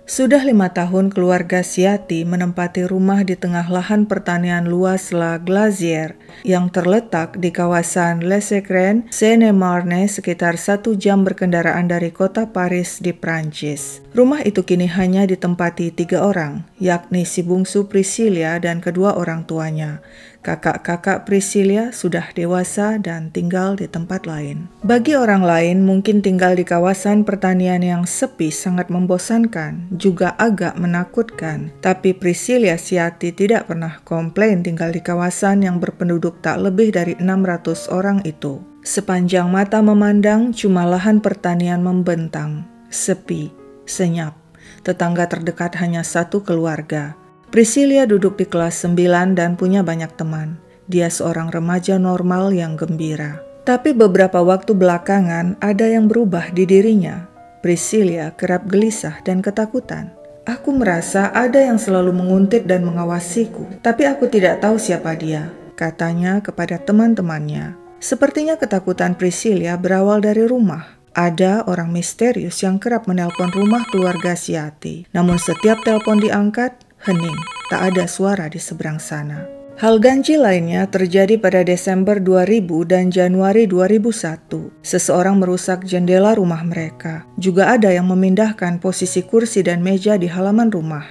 Sudah 5 tahun keluarga Siati menempati rumah di tengah lahan pertanian luas La Glacière yang terletak di kawasan Les Écrins, Seine-et-Marne, sekitar 1 jam berkendaraan dari kota Paris di Prancis. Rumah itu kini hanya ditempati 3 orang, yakni si bungsu Priscilla dan kedua orang tuanya. Kakak-kakak Priscilla sudah dewasa dan tinggal di tempat lain. Bagi orang lain, mungkin tinggal di kawasan pertanian yang sepi sangat membosankan, juga agak menakutkan. Tapi Priscilla Siati tidak pernah komplain tinggal di kawasan yang berpenduduk tak lebih dari 600 orang itu. Sepanjang mata memandang, cuma lahan pertanian membentang, sepi, senyap. Tetangga terdekat hanya satu keluarga. Priscilla duduk di kelas 9 dan punya banyak teman. Dia seorang remaja normal yang gembira. Tapi beberapa waktu belakangan ada yang berubah di dirinya. Priscilla kerap gelisah dan ketakutan. Aku merasa ada yang selalu menguntit dan mengawasiku, tapi aku tidak tahu siapa dia, katanya kepada teman-temannya. Sepertinya ketakutan Priscilla berawal dari rumah. Ada orang misterius yang kerap menelpon rumah keluarga Siati. Namun setiap telepon diangkat, hening, tak ada suara di seberang sana. Hal ganjil lainnya terjadi pada Desember 2000 dan Januari 2001. Seseorang merusak jendela rumah mereka. Juga ada yang memindahkan posisi kursi dan meja di halaman rumah.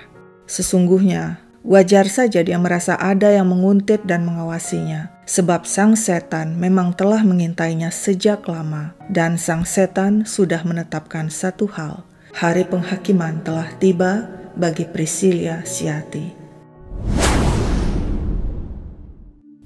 Sesungguhnya, wajar saja dia merasa ada yang menguntit dan mengawasinya. Sebab sang setan memang telah mengintainya sejak lama. Dan sang setan sudah menetapkan satu hal. Hari penghakiman telah tiba bagi Priscilla Siati.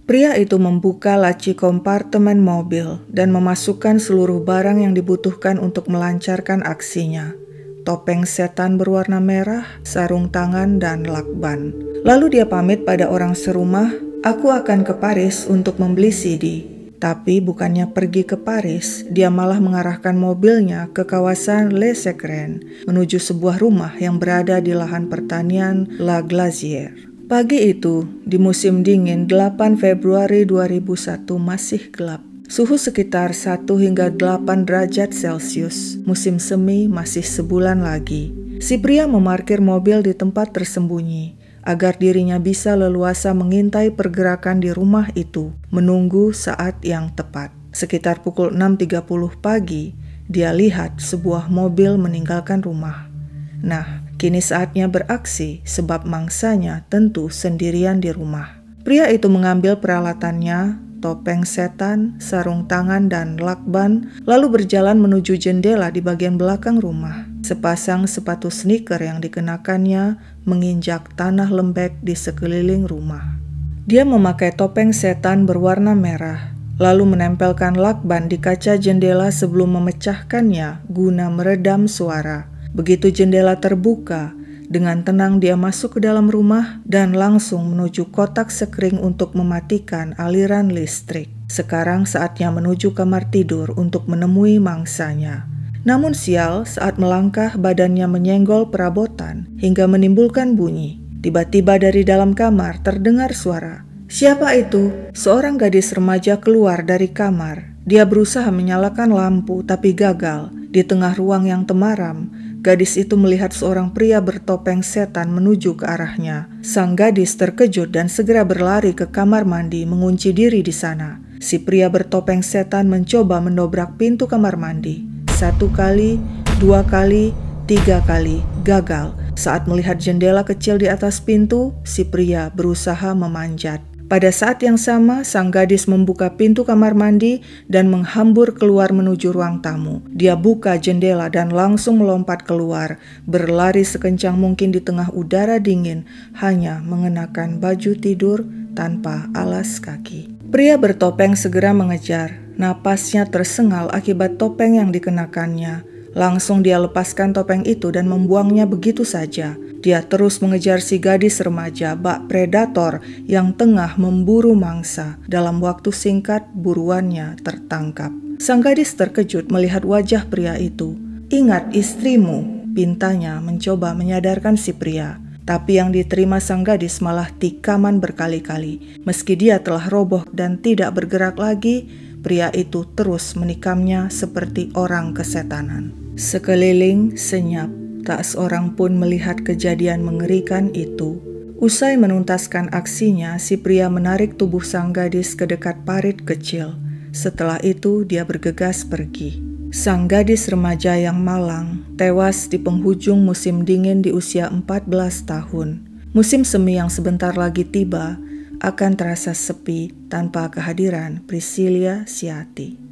Pria itu membuka laci kompartemen mobil dan memasukkan seluruh barang yang dibutuhkan untuk melancarkan aksinya. Topeng setan berwarna merah, sarung tangan, dan lakban. Lalu dia pamit pada orang serumah, "Aku akan ke Paris untuk membeli CD." Tapi bukannya pergi ke Paris, dia malah mengarahkan mobilnya ke kawasan Les Écrins, menuju sebuah rumah yang berada di lahan pertanian La Glacière. Pagi itu, di musim dingin 8 Februari 2001 masih gelap. Suhu sekitar 1 hingga 8 derajat Celcius. Musim semi masih sebulan lagi. Si pria memarkir mobil di tempat tersembunyi, agar dirinya bisa leluasa mengintai pergerakan di rumah itu, menunggu saat yang tepat. Sekitar pukul 6.30 pagi, dia lihat sebuah mobil meninggalkan rumah. Nah, kini saatnya beraksi sebab mangsanya tentu sendirian di rumah. Pria itu mengambil peralatannya, topeng setan, sarung tangan, dan lakban, lalu berjalan menuju jendela di bagian belakang rumah. Sepasang sepatu sneaker yang dikenakannya menginjak tanah lembek di sekeliling rumah. Dia memakai topeng setan berwarna merah, lalu menempelkan lakban di kaca jendela sebelum memecahkannya guna meredam suara. Begitu jendela terbuka, dengan tenang dia masuk ke dalam rumah dan langsung menuju kotak sekring untuk mematikan aliran listrik. Sekarang saatnya menuju kamar tidur untuk menemui mangsanya. Namun sial, saat melangkah badannya menyenggol perabotan hingga menimbulkan bunyi. Tiba-tiba dari dalam kamar terdengar suara. "Siapa itu?" Seorang gadis remaja keluar dari kamar. Dia berusaha menyalakan lampu tapi gagal. Di tengah ruang yang temaram, gadis itu melihat seorang pria bertopeng setan menuju ke arahnya. Sang gadis terkejut dan segera berlari ke kamar mandi mengunci diri di sana. Si pria bertopeng setan mencoba mendobrak pintu kamar mandi. 1 kali, 2 kali, 3 kali, gagal. Saat melihat jendela kecil di atas pintu, si pria berusaha memanjat. Pada saat yang sama, sang gadis membuka pintu kamar mandi dan menghambur keluar menuju ruang tamu. Dia buka jendela dan langsung melompat keluar, berlari sekencang mungkin di tengah udara dingin, hanya mengenakan baju tidur tanpa alas kaki. Pria bertopeng segera mengejar. Napasnya tersengal akibat topeng yang dikenakannya. Langsung dia lepaskan topeng itu dan membuangnya begitu saja. Dia terus mengejar si gadis remaja bak predator yang tengah memburu mangsa. Dalam waktu singkat, buruannya tertangkap. Sang gadis terkejut melihat wajah pria itu. "Ingat istrimu," pintanya mencoba menyadarkan si pria. Tapi yang diterima sang gadis malah tikaman berkali-kali. Meski dia telah roboh dan tidak bergerak lagi, pria itu terus menikamnya seperti orang kesetanan. Sekeliling senyap, Tak seorang pun melihat kejadian mengerikan itu. Usai menuntaskan aksinya, si pria menarik tubuh sang gadis ke dekat parit kecil. Setelah itu, dia bergegas pergi. Sang gadis remaja yang malang tewas di penghujung musim dingin di usia 14 tahun. Musim semi yang sebentar lagi tiba akan terasa sepi tanpa kehadiran Priscilia Ciati.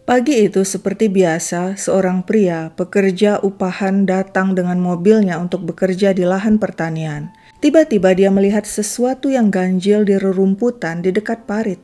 Pagi itu seperti biasa, seorang pria pekerja upahan datang dengan mobilnya untuk bekerja di lahan pertanian. Tiba-tiba dia melihat sesuatu yang ganjil di rerumputan di dekat parit.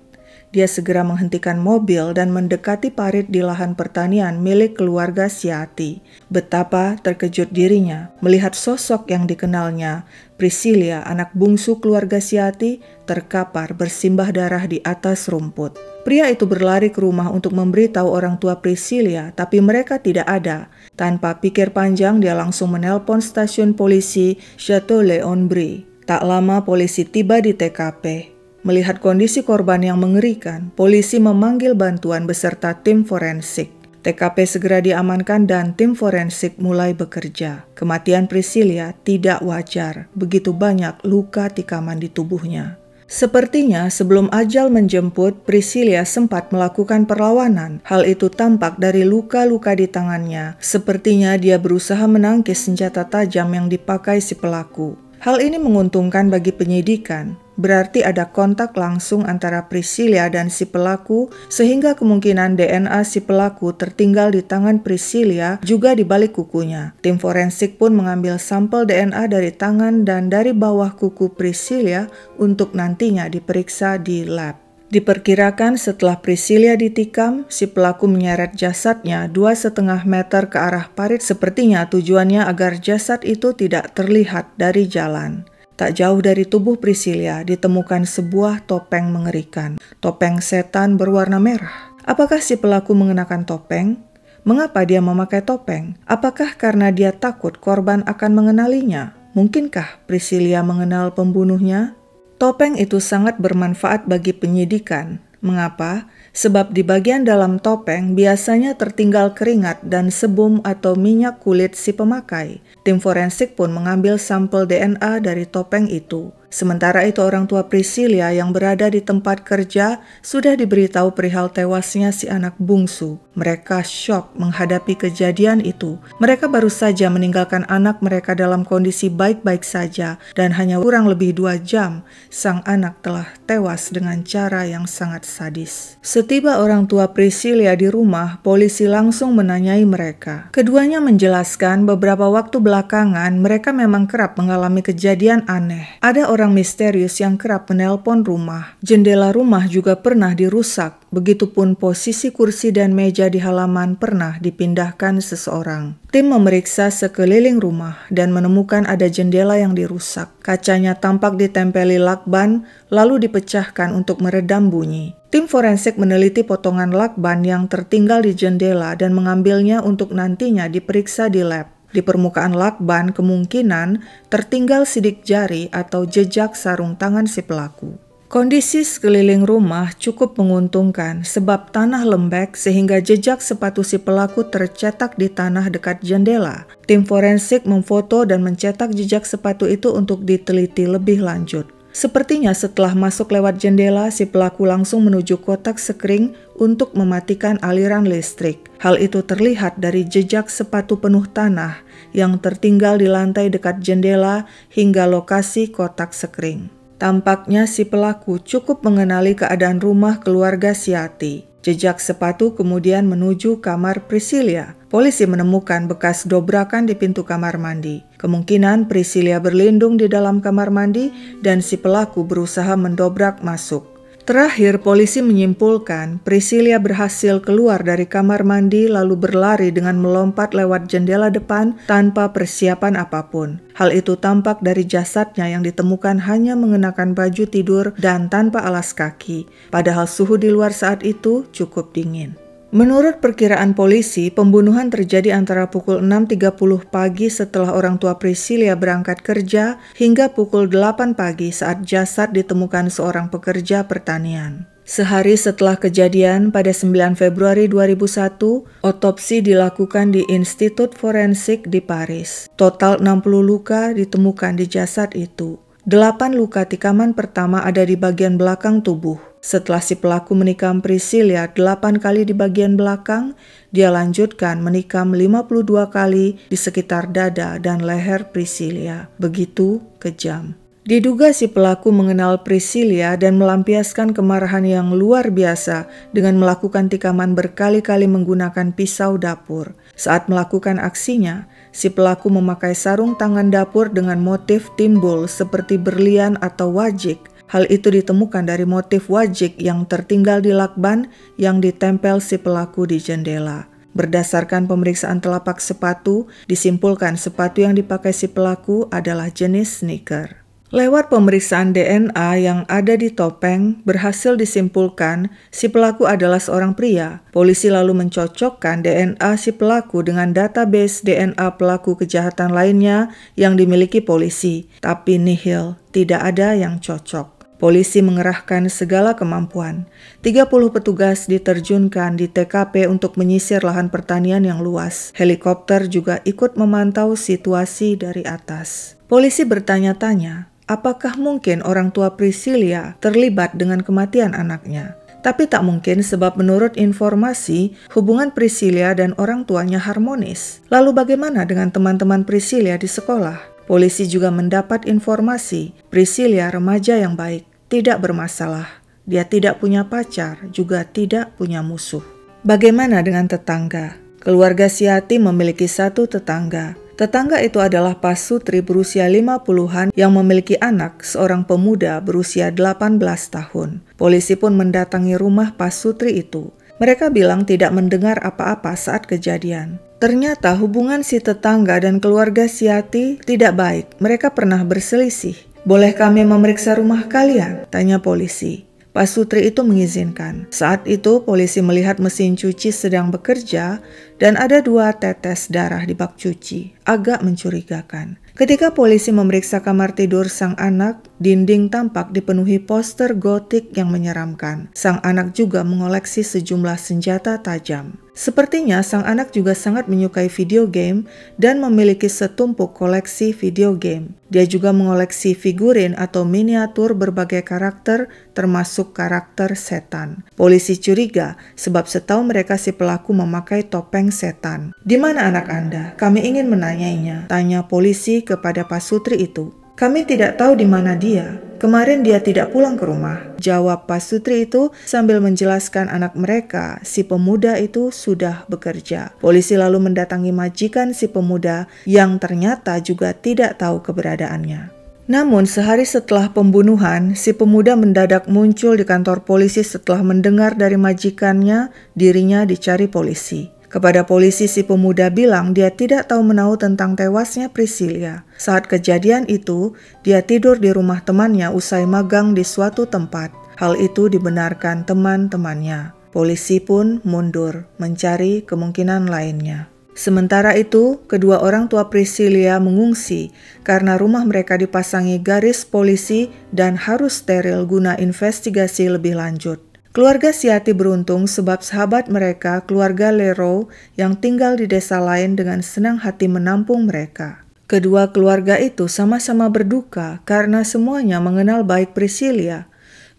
Dia segera menghentikan mobil dan mendekati parit di lahan pertanian milik keluarga Ciati. Betapa terkejut dirinya melihat sosok yang dikenalnya, Priscilia, anak bungsu keluarga Ciati, terkapar bersimbah darah di atas rumput. Pria itu berlari ke rumah untuk memberitahu orang tua Priscilia, tapi mereka tidak ada. Tanpa pikir panjang, dia langsung menelpon stasiun polisi Château-Léon-Brie. Tak lama polisi tiba di TKP. Melihat kondisi korban yang mengerikan, polisi memanggil bantuan beserta tim forensik. TKP segera diamankan dan tim forensik mulai bekerja. Kematian Priscilia tidak wajar, begitu banyak luka tikaman di tubuhnya. Sepertinya sebelum ajal menjemput, Priscilia sempat melakukan perlawanan. Hal itu tampak dari luka-luka di tangannya. Sepertinya dia berusaha menangkis senjata tajam yang dipakai si pelaku. Hal ini menguntungkan bagi penyidikan. Berarti ada kontak langsung antara Priscilia dan si pelaku, sehingga kemungkinan DNA si pelaku tertinggal di tangan Priscilia juga di balik kukunya. Tim forensik pun mengambil sampel DNA dari tangan dan dari bawah kuku Priscilia untuk nantinya diperiksa di lab. Diperkirakan setelah Priscilia ditikam, si pelaku menyeret jasadnya 2,5 meter ke arah parit. Sepertinya tujuannya agar jasad itu tidak terlihat dari jalan. Tak jauh dari tubuh Priscilia ditemukan sebuah topeng mengerikan. Topeng setan berwarna merah. Apakah si pelaku mengenakan topeng? Mengapa dia memakai topeng? Apakah karena dia takut korban akan mengenalinya? Mungkinkah Priscilia mengenal pembunuhnya? Topeng itu sangat bermanfaat bagi penyidikan. Mengapa? Sebab di bagian dalam topeng biasanya tertinggal keringat dan sebum atau minyak kulit si pemakai. Tim forensik pun mengambil sampel DNA dari topeng itu. Sementara itu orang tua Priscilia yang berada di tempat kerja sudah diberitahu perihal tewasnya si anak bungsu. Mereka syok menghadapi kejadian itu. Mereka baru saja meninggalkan anak mereka dalam kondisi baik-baik saja dan hanya kurang lebih 2 jam sang anak telah tewas dengan cara yang sangat sadis. Setiba orang tua Priscilia di rumah, polisi langsung menanyai mereka. Keduanya menjelaskan beberapa waktu belakangan mereka memang kerap mengalami kejadian aneh. Ada orang misterius yang kerap menelpon rumah. Jendela rumah juga pernah dirusak. Begitupun posisi kursi dan meja di halaman pernah dipindahkan seseorang. Tim memeriksa sekeliling rumah dan menemukan ada jendela yang dirusak. Kacanya tampak ditempeli lakban lalu dipecahkan untuk meredam bunyi. Tim forensik meneliti potongan lakban yang tertinggal di jendela dan mengambilnya untuk nantinya diperiksa di lab. Di permukaan lakban kemungkinan tertinggal sidik jari atau jejak sarung tangan si pelaku. Kondisi sekeliling rumah cukup menguntungkan sebab tanah lembek sehingga jejak sepatu si pelaku tercetak di tanah dekat jendela. Tim forensik memfoto dan mencetak jejak sepatu itu untuk diteliti lebih lanjut. Sepertinya setelah masuk lewat jendela, si pelaku langsung menuju kotak sekring untuk mematikan aliran listrik. Hal itu terlihat dari jejak sepatu penuh tanah yang tertinggal di lantai dekat jendela hingga lokasi kotak sekring. Tampaknya si pelaku cukup mengenali keadaan rumah keluarga Ciati. Jejak sepatu kemudian menuju kamar Priscilia. Polisi menemukan bekas dobrakan di pintu kamar mandi. Kemungkinan Priscilia berlindung di dalam kamar mandi dan si pelaku berusaha mendobrak masuk. Terakhir, polisi menyimpulkan Priscilia berhasil keluar dari kamar mandi lalu berlari dengan melompat lewat jendela depan tanpa persiapan apapun. Hal itu tampak dari jasadnya yang ditemukan hanya mengenakan baju tidur dan tanpa alas kaki, padahal suhu di luar saat itu cukup dingin. Menurut perkiraan polisi, pembunuhan terjadi antara pukul 6.30 pagi setelah orang tua Priscilia berangkat kerja hingga pukul 8 pagi saat jasad ditemukan seorang pekerja pertanian. Sehari setelah kejadian pada 9 Februari 2001, otopsi dilakukan di Institut Forensik di Paris. Total 60 luka ditemukan di jasad itu. 8 luka tikaman pertama ada di bagian belakang tubuh. Setelah si pelaku menikam Priscilla 8 kali di bagian belakang, dia lanjutkan menikam 52 kali di sekitar dada dan leher Priscilla. Begitu kejam. Diduga si pelaku mengenal Priscilla dan melampiaskan kemarahan yang luar biasa dengan melakukan tikaman berkali-kali menggunakan pisau dapur. Saat melakukan aksinya, si pelaku memakai sarung tangan dapur dengan motif timbul seperti berlian atau wajik. Hal itu ditemukan dari motif wajik yang tertinggal di lakban yang ditempel si pelaku di jendela. Berdasarkan pemeriksaan telapak sepatu, disimpulkan sepatu yang dipakai si pelaku adalah jenis sneaker. Lewat pemeriksaan DNA yang ada di topeng, berhasil disimpulkan si pelaku adalah seorang pria. Polisi lalu mencocokkan DNA si pelaku dengan database DNA pelaku kejahatan lainnya yang dimiliki polisi, tapi nihil, tidak ada yang cocok. Polisi mengerahkan segala kemampuan. 30 petugas diterjunkan di TKP untuk menyisir lahan pertanian yang luas. Helikopter juga ikut memantau situasi dari atas. Polisi bertanya-tanya, apakah mungkin orang tua Priscilla terlibat dengan kematian anaknya? Tapi tak mungkin sebab menurut informasi, hubungan Priscilla dan orang tuanya harmonis. Lalu bagaimana dengan teman-teman Priscilla di sekolah? Polisi juga mendapat informasi, Priscilla remaja yang baik, tidak bermasalah. Dia tidak punya pacar, juga tidak punya musuh. Bagaimana dengan tetangga? Keluarga Siati memiliki satu tetangga. Tetangga itu adalah Pak Sutri berusia 50-an yang memiliki anak, seorang pemuda berusia 18 tahun. Polisi pun mendatangi rumah Pak Sutri itu. Mereka bilang tidak mendengar apa-apa saat kejadian. Ternyata hubungan si tetangga dan keluarga Siati tidak baik. Mereka pernah berselisih. "Boleh kami memeriksa rumah kalian?" tanya polisi. Pak Sutri itu mengizinkan. Saat itu polisi melihat mesin cuci sedang bekerja dan ada 2 tetes darah di bak cuci. Agak mencurigakan. Ketika polisi memeriksa kamar tidur sang anak, dinding tampak dipenuhi poster gotik yang menyeramkan. Sang anak juga mengoleksi sejumlah senjata tajam. Sepertinya sang anak juga sangat menyukai video game dan memiliki setumpuk koleksi video game. Dia juga mengoleksi figurin atau miniatur berbagai karakter termasuk karakter setan. Polisi curiga sebab setahu mereka si pelaku memakai topeng setan. "Di mana anak Anda? Kami ingin menanyainya," tanya polisi kepada Pak Sutri itu. "Kami tidak tahu di mana dia. Kemarin dia tidak pulang ke rumah," jawab Pak Sutri itu sambil menjelaskan anak mereka, si pemuda itu sudah bekerja. Polisi lalu mendatangi majikan si pemuda yang ternyata juga tidak tahu keberadaannya. Namun sehari setelah pembunuhan, si pemuda mendadak muncul di kantor polisi setelah mendengar dari majikannya dirinya dicari polisi. Kepada polisi si pemuda bilang dia tidak tahu menahu tentang tewasnya Priscilla. Saat kejadian itu, dia tidur di rumah temannya usai magang di suatu tempat. Hal itu dibenarkan teman-temannya. Polisi pun mundur mencari kemungkinan lainnya. Sementara itu, kedua orang tua Priscilla mengungsi karena rumah mereka dipasangi garis polisi dan harus steril guna investigasi lebih lanjut. Keluarga Siati beruntung sebab sahabat mereka, keluarga Leroy, yang tinggal di desa lain dengan senang hati menampung mereka. Kedua keluarga itu sama-sama berduka karena semuanya mengenal baik Priscilla.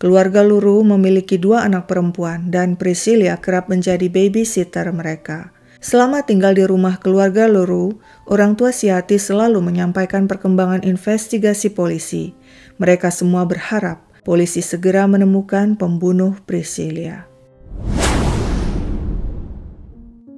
Keluarga Luru memiliki 2 anak perempuan dan Priscilla kerap menjadi babysitter mereka. Selama tinggal di rumah keluarga Luru, orang tua Siati selalu menyampaikan perkembangan investigasi polisi. Mereka semua berharap polisi segera menemukan pembunuh Priscilla.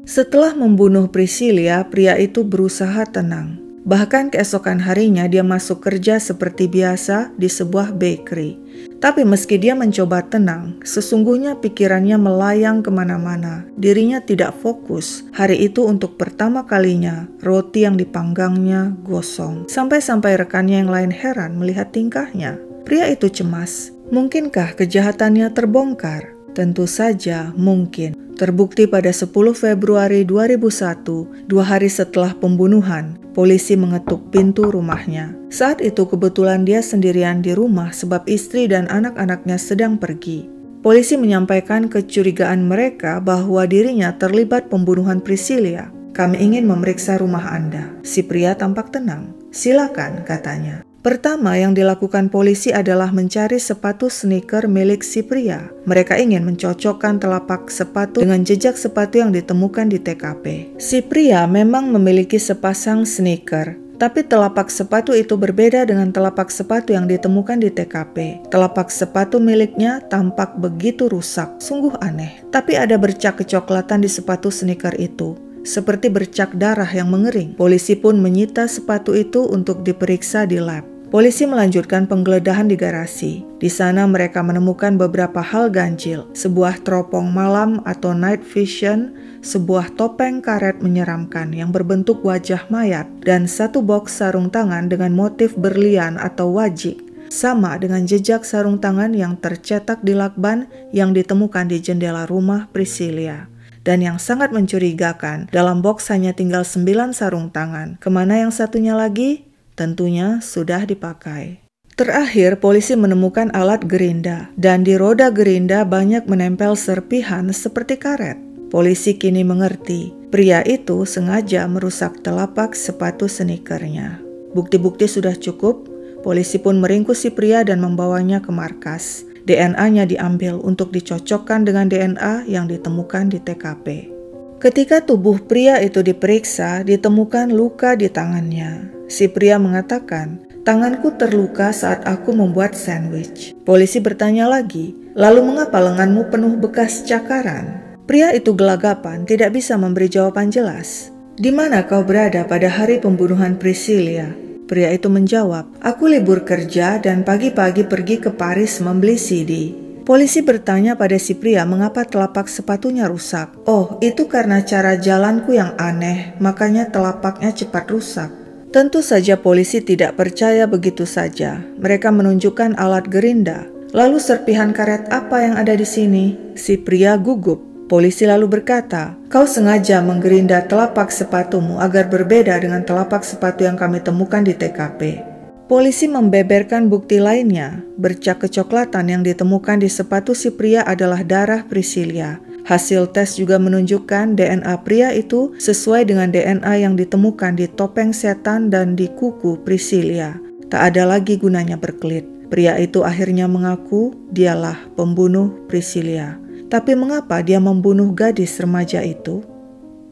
Setelah membunuh Priscilla, pria itu berusaha tenang. Bahkan keesokan harinya dia masuk kerja seperti biasa di sebuah bakery. Tapi meski dia mencoba tenang, sesungguhnya pikirannya melayang kemana-mana. Dirinya tidak fokus. Hari itu untuk pertama kalinya, roti yang dipanggangnya gosong. Sampai-sampai rekannya yang lain heran melihat tingkahnya. Pria itu cemas. Mungkinkah kejahatannya terbongkar? Tentu saja mungkin. Terbukti pada 10 Februari 2001, 2 hari setelah pembunuhan, polisi mengetuk pintu rumahnya. Saat itu kebetulan dia sendirian di rumah sebab istri dan anak-anaknya sedang pergi. polisi menyampaikan kecurigaan mereka bahwa dirinya terlibat pembunuhan Priscilia. "Kami ingin memeriksa rumah Anda." Si pria tampak tenang. "Silakan," katanya. Pertama yang dilakukan polisi adalah mencari sepatu sneaker milik si pria. Mereka ingin mencocokkan telapak sepatu dengan jejak sepatu yang ditemukan di TKP. Si pria memang memiliki sepasang sneaker, tapi telapak sepatu itu berbeda dengan telapak sepatu yang ditemukan di TKP. Telapak sepatu miliknya tampak begitu rusak, sungguh aneh. Tapi ada bercak kecoklatan di sepatu sneaker itu, seperti bercak darah yang mengering. Polisi pun menyita sepatu itu untuk diperiksa di lab. Polisi melanjutkan penggeledahan di garasi. Di sana mereka menemukan beberapa hal ganjil, sebuah teropong malam atau night vision, sebuah topeng karet menyeramkan yang berbentuk wajah mayat, dan satu box sarung tangan dengan motif berlian atau wajik, sama dengan jejak sarung tangan yang tercetak di lakban yang ditemukan di jendela rumah Priscilia. Dan yang sangat mencurigakan, dalam box hanya tinggal 9 sarung tangan. Kemana yang satunya lagi? Tentunya sudah dipakai. Terakhir, polisi menemukan alat gerinda, dan di roda gerinda banyak menempel serpihan seperti karet. Polisi kini mengerti, pria itu sengaja merusak telapak sepatu sneakernya. Bukti-bukti sudah cukup, polisi pun meringkus si pria dan membawanya ke markas. DNA-nya diambil untuk dicocokkan dengan DNA yang ditemukan di TKP. Ketika tubuh pria itu diperiksa, ditemukan luka di tangannya. Si pria mengatakan, "Tanganku terluka saat aku membuat sandwich." Polisi bertanya lagi, "Lalu mengapa lenganmu penuh bekas cakaran?" Pria itu gelagapan, tidak bisa memberi jawaban jelas. "Di mana kau berada pada hari pembunuhan Priscilia?" Pria itu menjawab, "Aku libur kerja dan pagi-pagi pergi ke Paris membeli CD." Polisi bertanya pada si pria mengapa telapak sepatunya rusak. "Oh, itu karena cara jalanku yang aneh, makanya telapaknya cepat rusak." Tentu saja polisi tidak percaya begitu saja. Mereka menunjukkan alat gerinda. "Lalu serpihan karet apa yang ada di sini?" Si pria gugup. Polisi lalu berkata, "Kau sengaja menggerinda telapak sepatumu agar berbeda dengan telapak sepatu yang kami temukan di TKP." Polisi membeberkan bukti lainnya. Bercak kecoklatan yang ditemukan di sepatu si pria adalah darah Priscilia. Hasil tes juga menunjukkan DNA pria itu sesuai dengan DNA yang ditemukan di topeng setan dan di kuku Priscilia. Tak ada lagi gunanya berkelit. Pria itu akhirnya mengaku dialah pembunuh Priscilia. Tapi mengapa dia membunuh gadis remaja itu?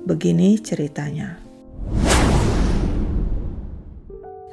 Begini ceritanya.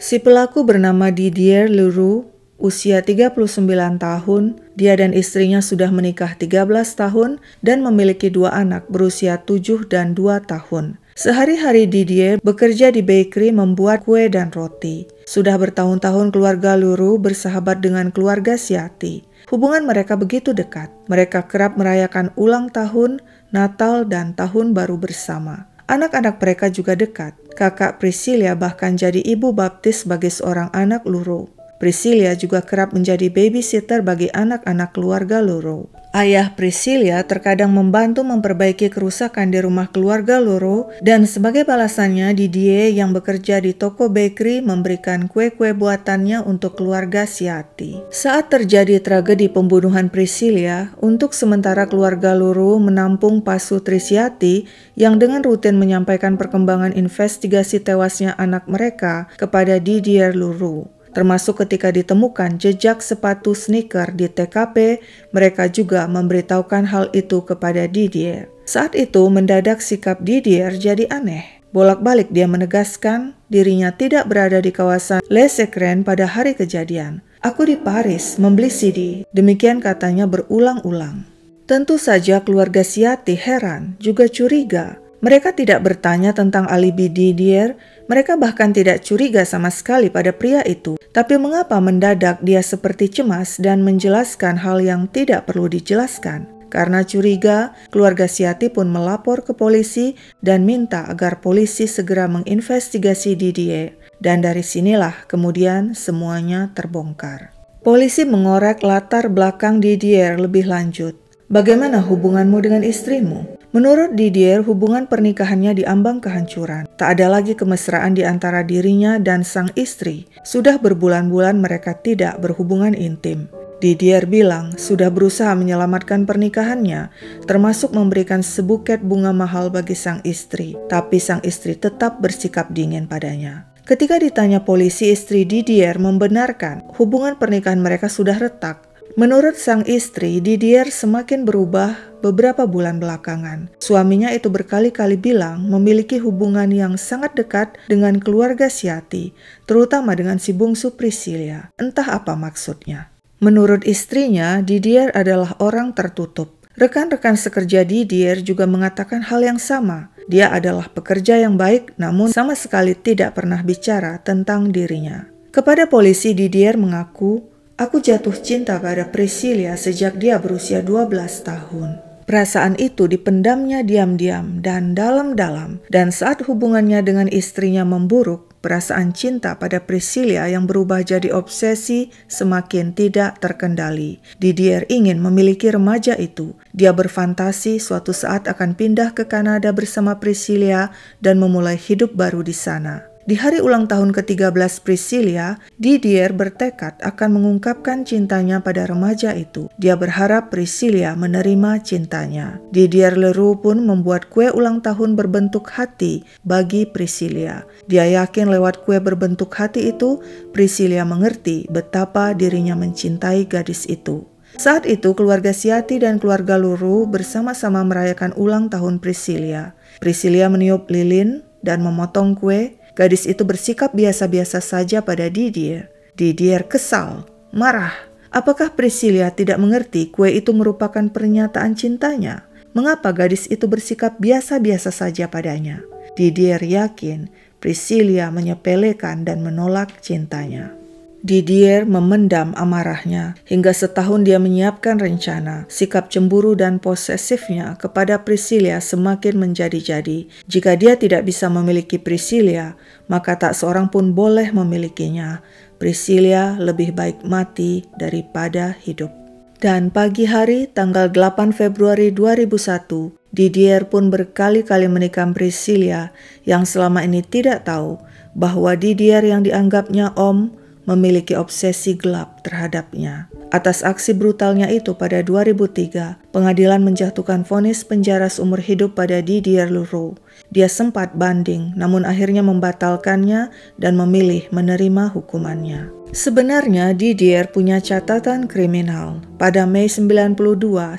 Si pelaku bernama Didier Leroux, usia 39 tahun, dia dan istrinya sudah menikah 13 tahun dan memiliki 2 anak berusia 7 dan 2 tahun. Sehari-hari Didier bekerja di bakery membuat kue dan roti. Sudah bertahun-tahun keluarga Leroux bersahabat dengan keluarga Ciati. Hubungan mereka begitu dekat. Mereka kerap merayakan ulang tahun, Natal, dan Tahun Baru bersama. Anak-anak mereka juga dekat. Kakak Priscilia bahkan jadi ibu baptis bagi seorang anak Leroux. Priscilia juga kerap menjadi babysitter bagi anak-anak keluarga Leroux. Ayah Priscilia terkadang membantu memperbaiki kerusakan di rumah keluarga Leroux, dan sebagai balasannya Didier yang bekerja di toko bakery memberikan kue-kue buatannya untuk keluarga Ciati. Saat terjadi tragedi pembunuhan Priscilia, untuk sementara keluarga Leroux menampung pasutri Ciati yang dengan rutin menyampaikan perkembangan investigasi tewasnya anak mereka kepada Didier Leroux. Termasuk ketika ditemukan jejak sepatu sneaker di TKP, mereka juga memberitahukan hal itu kepada Didier. Saat itu mendadak sikap Didier jadi aneh. Bolak-balik dia menegaskan dirinya tidak berada di kawasan Les Écrins pada hari kejadian. "Aku di Paris membeli CD," demikian katanya berulang-ulang. Tentu saja keluarga Ciati heran, juga curiga. Mereka tidak bertanya tentang alibi Didier, mereka bahkan tidak curiga sama sekali pada pria itu. Tapi mengapa mendadak dia seperti cemas dan menjelaskan hal yang tidak perlu dijelaskan? Karena curiga, keluarga Ciati pun melapor ke polisi dan minta agar polisi segera menginvestigasi Didier. Dan dari sinilah kemudian semuanya terbongkar. Polisi mengorek latar belakang Didier lebih lanjut. "Bagaimana hubunganmu dengan istrimu?" Menurut Didier, hubungan pernikahannya diambang kehancuran. Tak ada lagi kemesraan di antara dirinya dan sang istri. Sudah berbulan-bulan mereka tidak berhubungan intim. Didier bilang sudah berusaha menyelamatkan pernikahannya, termasuk memberikan sebuket bunga mahal bagi sang istri, tapi sang istri tetap bersikap dingin padanya. Ketika ditanya polisi, istri Didier membenarkan hubungan pernikahan mereka sudah retak. Menurut sang istri, Didier semakin berubah beberapa bulan belakangan. Suaminya itu berkali-kali bilang memiliki hubungan yang sangat dekat dengan keluarga Siati, terutama dengan si bungsu Priscilla. Entah apa maksudnya. Menurut istrinya, Didier adalah orang tertutup. Rekan-rekan sekerja Didier juga mengatakan hal yang sama. Dia adalah pekerja yang baik, namun sama sekali tidak pernah bicara tentang dirinya. Kepada polisi, Didier mengaku, "Aku jatuh cinta pada Priscilla sejak dia berusia 12 tahun. Perasaan itu dipendamnya diam-diam dan dalam-dalam, dan saat hubungannya dengan istrinya memburuk, perasaan cinta pada Priscilla yang berubah jadi obsesi semakin tidak terkendali. Didier ingin memiliki remaja itu. Dia berfantasi suatu saat akan pindah ke Kanada bersama Priscilla dan memulai hidup baru di sana." Di hari ulang tahun ke-13 Priscilla, Didier bertekad akan mengungkapkan cintanya pada remaja itu. Dia berharap Priscilla menerima cintanya. Didier Leroux pun membuat kue ulang tahun berbentuk hati bagi Priscilla. Dia yakin lewat kue berbentuk hati itu, Priscilla mengerti betapa dirinya mencintai gadis itu. Saat itu, keluarga Siati dan keluarga Leroux bersama-sama merayakan ulang tahun Priscilla. Priscilla meniup lilin dan memotong kue. Gadis itu bersikap biasa-biasa saja pada Didier. Didier kesal, marah. Apakah Priscilla tidak mengerti kue itu merupakan pernyataan cintanya? Mengapa gadis itu bersikap biasa-biasa saja padanya? Didier yakin Priscilla menyepelekan dan menolak cintanya. Didier memendam amarahnya. Hingga setahun dia menyiapkan rencana. Sikap cemburu dan posesifnya kepada Priscilla semakin menjadi-jadi. Jika dia tidak bisa memiliki Priscilla, maka tak seorang pun boleh memilikinya. Priscilla lebih baik mati daripada hidup. Dan pagi hari tanggal 8 Februari 2001, Didier pun berkali-kali menikam Priscilla yang selama ini tidak tahu bahwa Didier yang dianggapnya om memiliki obsesi gelap terhadapnya. Atas aksi brutalnya itu pada 2003, pengadilan menjatuhkan vonis penjara seumur hidup pada Didier Leroux. Dia sempat banding, namun akhirnya membatalkannya dan memilih menerima hukumannya. Sebenarnya Didier punya catatan kriminal. Pada Mei 92,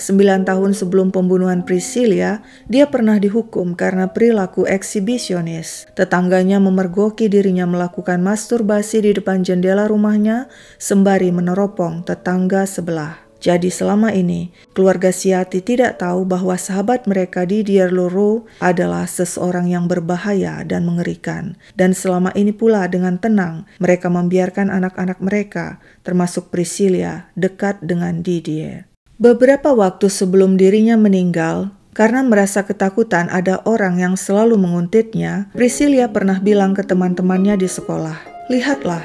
9 tahun sebelum pembunuhan Priscilla, dia pernah dihukum karena perilaku eksibisionis. Tetangganya memergoki dirinya melakukan masturbasi di depan jendela rumahnya sembari meneropong tetangga sebelah. Jadi selama ini, keluarga Siati tidak tahu bahwa sahabat mereka Didier Leroux adalah seseorang yang berbahaya dan mengerikan. Dan selama ini pula dengan tenang, mereka membiarkan anak-anak mereka, termasuk Priscilla, dekat dengan Didier. Beberapa waktu sebelum dirinya meninggal, karena merasa ketakutan ada orang yang selalu menguntitnya, Priscilla pernah bilang ke teman-temannya di sekolah, "Lihatlah,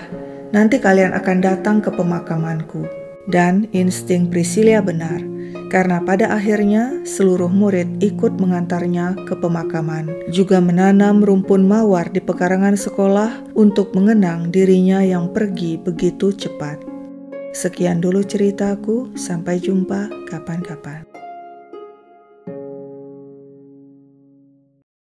nanti kalian akan datang ke pemakamanku." Dan insting Priscilla benar, karena pada akhirnya seluruh murid ikut mengantarnya ke pemakaman, juga menanam rumpun mawar di pekarangan sekolah untuk mengenang dirinya yang pergi begitu cepat. Sekian dulu ceritaku, sampai jumpa kapan-kapan.